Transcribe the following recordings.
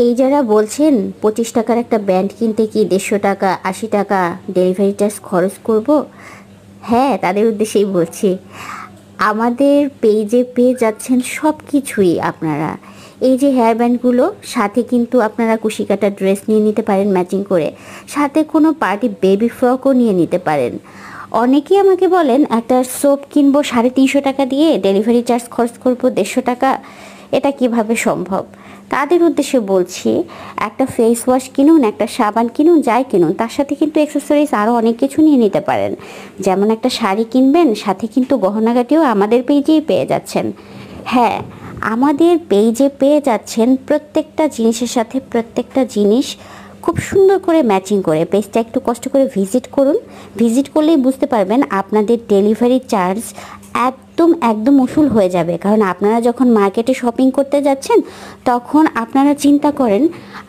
এই যারা বলছেন 25 টাকার একটা ব্যান্ড কিনতে কি 150 টাকা 80 টাকা ডেলিভারি চার্জ খরচ করব, হ্যাঁ তাদের উদ্দেশ্যেই বলছি। আমাদের পেজে পেয়ে যাচ্ছেন সব কিছুই আপনারা। এই যে হেয়ার ব্যান্ডগুলো, সাথে কিন্তু আপনারা কুশি কাটা ড্রেস নিয়ে নিতে পারেন ম্যাচিং করে, সাথে কোনো পার্টি বেবি ফ্রকও নিয়ে নিতে পারেন। অনেকেই আমাকে বলেন একটা সোপ কিনবো 350 টাকা দিয়ে, ডেলিভারি চার্জ খরচ করবো 150 টাকা, এটা কিভাবে সম্ভব? তাদের উদ্দেশ্যে বলছি, একটা ফেস ওয়াশ কিনুন, একটা সাবান কিনুন, যাই কিনুন, তার সাথে কিন্তু অ্যাক্সেসরিজ আরও অনেক কিছু নিয়ে নিতে পারেন। যেমন একটা শাড়ি কিনবেন, সাথে কিন্তু গহনাগাটিও আমাদের পেজেই পেয়ে যাচ্ছেন। হ্যাঁ, আমাদের পেজে পেয়ে যাচ্ছেন প্রত্যেকটা জিনিসের সাথে প্রত্যেকটা জিনিস খুব সুন্দর করে ম্যাচিং করে। পেজটা একটু কষ্ট করে ভিজিট করুন, ভিজিট করলেই বুঝতে পারবেন আপনাদের ডেলিভারি চার্জ একদম একদম উসুল হয়ে যাবে। কারণ আপনারা যখন মার্কেটে শপিং করতে যাচ্ছেন, তখন আপনারা চিন্তা করেন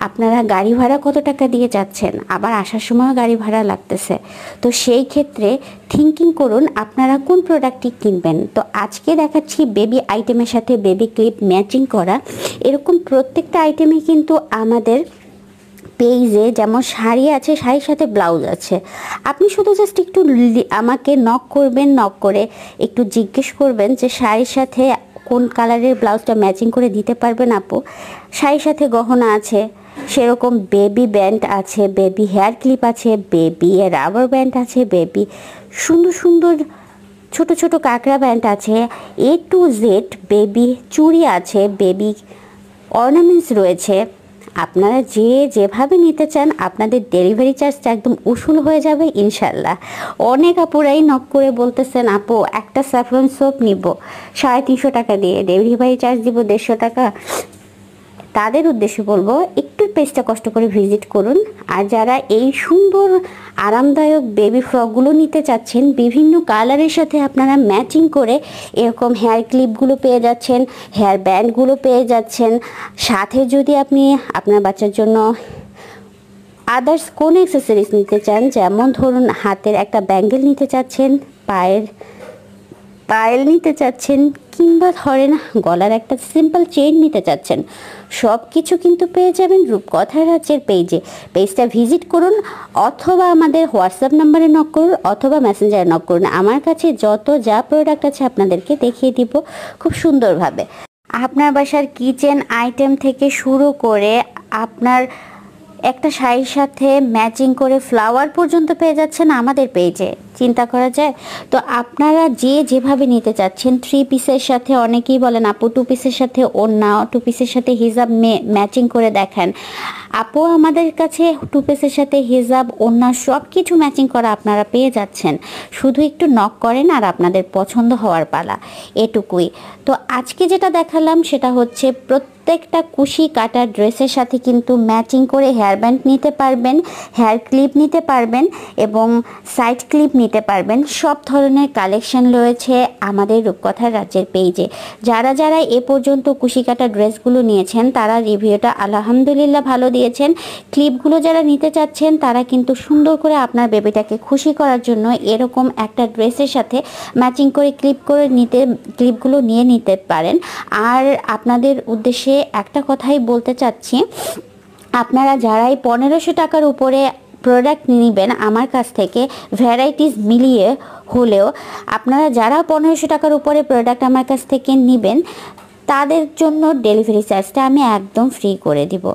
আপনারা গাড়ি ভাড়া কত টাকা দিয়ে যাচ্ছেন, আবার আসার সময়ও গাড়ি ভাড়া লাগতেছে। তো সেই ক্ষেত্রে থিঙ্কিং করুন আপনারা কোন প্রোডাক্টটি কিনবেন। তো আজকে দেখাচ্ছি বেবি আইটেমের সাথে বেবি ক্লিপ ম্যাচিং করা। এরকম প্রত্যেকটা আইটেমে কিন্তু আমাদের পেজে যেমন শাড়ি আছে, শাড়ির সাথে ব্লাউজ আছে। আপনি শুধু জাস্ট একটু আমাকে নক করবেন, নক করে একটু জিজ্ঞেস করবেন যে শাড়ির সাথে কোন কালারের ব্লাউজটা ম্যাচিং করে দিতে পারবেন আপু। শাড়ির সাথে গহনা আছে, সেরকম বেবি ব্যান্ড আছে, বেবি হেয়ার ক্লিপ আছে, বেবি রাবার ব্যান্ড আছে, বেবি সুন্দর সুন্দর ছোট ছোট কাঁকড়া ব্যান্ড আছে, A to Z বেবি চুড়ি আছে, বেবি অর্নামেন্টস রয়েছে। আপনারা যেভাবে নিতে চান আপনাদের ডেলিভারি চার্জটা একদম উসুল হয়ে যাবে ইনশাল্লাহ। অনেক আপুরাই নক করে বলতেছেন আপু একটা স্যাফরন সোপ নিব 350 টাকা দিয়ে, ডেলিভারি চার্জ দিব 150 টাকা। তাদের উদ্দেশ্যে বলবো একটু পেজটা কষ্ট করে ভিজিট করুন। আর যারা এই সুন্দর আরামদায়ক বেবি ফ্রকগুলো নিতে চাচ্ছেন বিভিন্ন কালারের সাথে আপনারা ম্যাচিং করে, এরকম হেয়ার ক্লিপগুলো পেয়ে যাচ্ছেন, হেয়ার ব্যান্ডগুলো পেয়ে যাচ্ছেন, সাথে যদি আপনি আপনার বাচ্চার জন্য আদার্স কোন অ্যাক্সেসরিজ নিতে চান, যেমন ধরুন হাতের একটা ব্যাঙ্গেল নিতে চাচ্ছেন, পায়ের পায়েল নিতে চাচ্ছেন, কিংবা ধরেন গলার একটা সিম্পল চেইন নিতে চাচ্ছেন, সব কিছু কিন্তু পেয়ে যাবেন রূপকথা রাজ্যের পেজে। পেজটা ভিজিট করুন, অথবা আমাদের হোয়াটসঅ্যাপ নাম্বারে নক করুন, অথবা মেসেঞ্জারে নক করুন। আমার কাছে যত যা প্রোডাক্ট আছে আপনাদেরকে দেখিয়ে দিব খুব সুন্দরভাবে। আপনার বাসার কিচেন আইটেম থেকে শুরু করে আপনার একটা শাড়ির সাথে ম্যাচিং করে ফ্লাওয়ার পর্যন্ত পেয়ে যাচ্ছেন আমাদের পেজে। চিন্তা করা যায়? তো আপনারা যেভাবে নিতে চাচ্ছেন, 3 পিসের সাথে, অনেকেই বলেন আপু 2 পিসের সাথে ওড়না, 2 পিসের সাথে হিজাব ম্যাচিং করে দেখান। আপু আমাদের কাছে 2 পিসের সাথে হিজাব ওড়না সব কিছু ম্যাচিং করা আপনারা পেয়ে যাচ্ছেন। শুধু একটু নক করেন আর আপনাদের পছন্দ হওয়ার পালা, এটুকুই। তো আজকে যেটা দেখালাম সেটা হচ্ছে প্রত্যেকটা কুশি কাটা ড্রেসের সাথে কিন্তু ম্যাচিং করে হেয়ার ব্যান্ড নিতে পারবেন, হেয়ার ক্লিপ নিতে পারবেন এবং সাইড ক্লিপ নিতে পারবেন। সব ধরনের কালেকশন রয়েছে আমাদের রূপকথার রাজ্যের পেজে। যারা যারা এ পর্যন্ত কুশি কাটা ড্রেসগুলো নিয়েছেন তারা রিভিউটা আলহামদুলিল্লাহ ভালো দিয়েছেন। ক্লিপগুলো যারা নিতে চাচ্ছেন তারা কিন্তু সুন্দর করে আপনার বেবিটাকে খুশি করার জন্য এরকম একটা ড্রেসের সাথে ম্যাচিং করে ক্লিপগুলো নিয়ে নিতে পারেন। আর আপনাদের উদ্দেশ্যে একটা কথাই বলতে চাচ্ছি, আপনারা যারাই 1500 টাকার উপরে প্রোডাক্ট নেবেন আমার কাছ থেকে, ভ্যারাইটিস মিলিয়ে হলেও, আপনারা যারা 1500 টাকার উপরে প্রোডাক্ট আমার কাছ থেকে নেবেন তাদের জন্য ডেলিভারি চার্জটা আমি একদম ফ্রি করে দিব।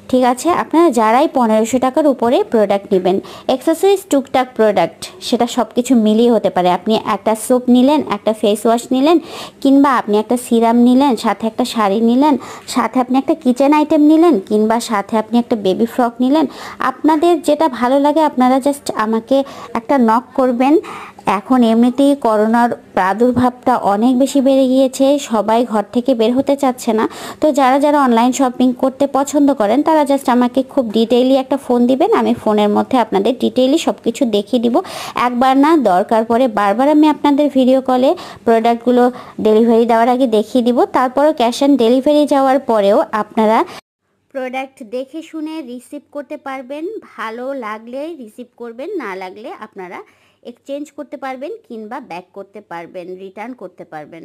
ঠিক আছে? আপনারা যারাই 1500 টাকার উপরে প্রোডাক্ট নেবেন, অ্যাক্সেসরিজ টুকটাক প্রোডাক্ট, সেটা সব কিছু মিলিয়ে হতে পারে। আপনি একটা সোপ নিলেন, একটা ফেস ওয়াশ নিলেন, কিংবা আপনি একটা সিরাম নিলেন, সাথে একটা শাড়ি নিলেন, সাথে আপনি একটা কিচেন আইটেম নিলেন, কিংবা সাথে আপনি একটা বেবি ফ্রক নিলেন। আপনাদের যেটা ভালো লাগে আপনারা জাস্ট আমাকে একটা নক করবেন। এখন এমনিতেই করোনার প্রাদুর্ভাবটা অনেক বেশি বেড়ে গিয়েছে, সবাই ঘর থেকে বের হতে চাচ্ছে না। তো যারা যারা অনলাইন শপিং করতে পছন্দ করেন তারা জাস্ট আমাকে খুব ডিটেইলি একটা ফোন দিবেন, আমি ফোনের মধ্যে আপনাদের ডিটেইলি সব কিছু দেখিয়ে দিব। একবার না, দরকার পড়ে বারবার আমি আপনাদের ভিডিও কলে প্রোডাক্টগুলো ডেলিভারি দেওয়ার আগে দেখিয়ে দিব। তারপরও ক্যাশ অন ডেলিভারি যাওয়ার পরেও আপনারা প্রোডাক্ট দেখে শুনে রিসিভ করতে পারবেন। ভালো লাগলে রিসিভ করবেন, না লাগলে আপনারা এক্সচেঞ্জ করতে পারবেন, কিংবা ব্যাক করতে পারবেন, রিটার্ন করতে পারবেন।